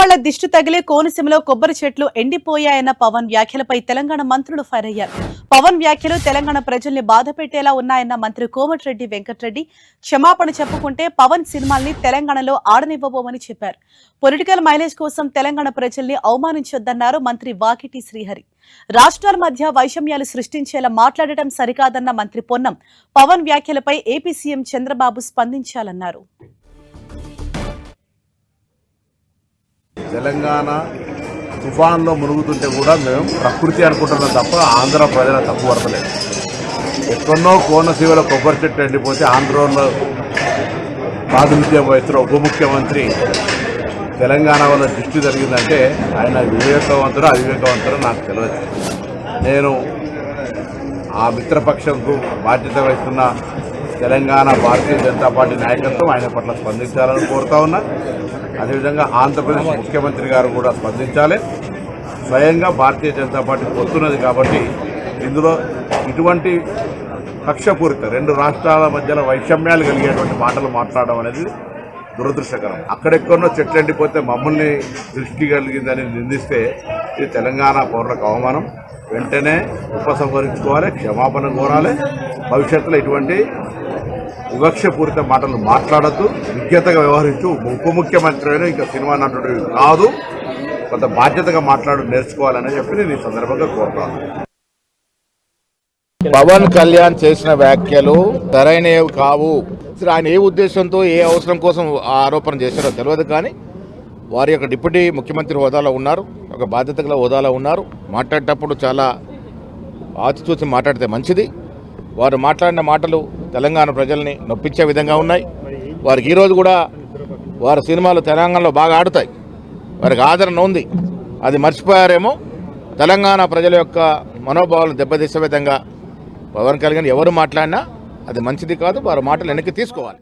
తెలంగాణ దిష్టి తగిలే కోనసీమలో కొబ్బరి చెట్లు ఎండిపోయాయన్న పవన్ వ్యాఖ్యలపై తెలంగాణ మంత్రులు ఫైర్ అయ్యారు. పవన్ వ్యాఖ్యలు తెలంగాణ ప్రజల్ని బాధపెట్టేలా ఉన్నాయన్న మంత్రి కోమటిరెడ్డి వెంకటరెడ్డి క్షమాపణ చెప్పుకుంటే పవన్ సినిమాల్ని తెలంగాణలో ఆడనివ్వబోమని చెప్పారు. పొలిటికల్ మైలేజ్ కోసం తెలంగాణ ప్రజల్ని అవమానించొద్దన్నారు మంత్రి వాకిటి శ్రీహరి. రాష్ట్రాల మధ్య వైషమ్యాలు సృష్టించేలా మాట్లాడటం సరికాదన్న మంత్రి పొన్నం పవన్ వ్యాఖ్యలపై ఏపీ సీఎం చంద్రబాబు స్పందించాలన్నారు. తెలంగాణ తుఫాన్లో మునుగుతుంటే కూడా మేము ప్రకృతి అనుకుంటున్నాం తప్ప ఆంధ్ర ప్రజల తప్పు పడతలేదు. ఎక్కడో కోనసీమలో కొబ్బరి చెట్టు ఎండిపోతే ఆంధ్రలో ప్రాతినిధ్యం వహిస్తున్న ఉప ముఖ్యమంత్రి తెలంగాణ వల్ల దృష్టి జరిగిందంటే ఆయన వివేకవంతుడు అవివేకవంతుడు నాకు తెలియదు. నేను ఆ మిత్రపక్షంకు బాధ్యత వహిస్తున్న తెలంగాణ భారతీయ జనతా పార్టీ నాయకత్వం ఆయన పట్ల స్పందించాలని కోరుతా ఉన్నా. అదేవిధంగా ఆంధ్రప్రదేశ్ ముఖ్యమంత్రి గారు కూడా స్పందించాలి. స్వయంగా భారతీయ జనతా పార్టీ వస్తున్నది కాబట్టి ఇందులో ఇటువంటి కక్షపూరిత రెండు రాష్ట్రాల మధ్యలో వైషమ్యాలు కలిగేటువంటి మాటలు మాట్లాడడం అనేది దురదృష్టకరం. అక్కడెక్కడో చెట్లు ఎండిపోతే మమ్మల్ని దృష్టి కలిగిందని నిందిస్తే ఇది తెలంగాణ పౌరులకు అవమానం. వెంటనే ఉపసంహరించుకోవాలి, క్షమాపణ కోరాలి. భవిష్యత్తులో ఇటువంటి వివక్షపూరిత మాటలు మాట్లాడద్దు, విజ్ఞతగా వ్యవహరించు. ఉప ముఖ్యమంత్రి అయినా ఇంకా సినిమా నటుడు కాదు, కొంత బాధ్యతగా మాట్లాడు నేర్చుకోవాలని చెప్పి నేను ఈ సందర్భంగా కోరుతాను. పవన్ కళ్యాణ్ చేసిన వ్యాఖ్యలు సరైనవి కావు. ఆయన ఏ ఉద్దేశంతో ఏ అవసరం కోసం ఆరోపణ చేశారో తెలియదు, కానీ వారి యొక్క డిప్యూటీ ముఖ్యమంత్రి హోదాలో ఉన్నారు, ఒక బాధ్యత గల హోదాలో ఉన్నారు. మాట్లాడేటప్పుడు చాలా ఆచితూచి మాట్లాడితే మంచిది. వారు మాట్లాడిన మాటలు తెలంగాణ ప్రజల్ని నొప్పించే విధంగా ఉన్నాయి. వారికి ఈరోజు కూడా వారి సినిమాలు తెలంగాణలో బాగా ఆడుతాయి, వారికి ఆదరణ ఉంది. అది మర్చిపోయారేమో. తెలంగాణ ప్రజల యొక్క మనోభావాలను దెబ్బతీసే విధంగా పవన్ కళ్యాణ్ ఎవరు మాట్లాడినా అది మంచిది కాదు. వారి మాటలు వెనక్కి తీసుకోవాలి.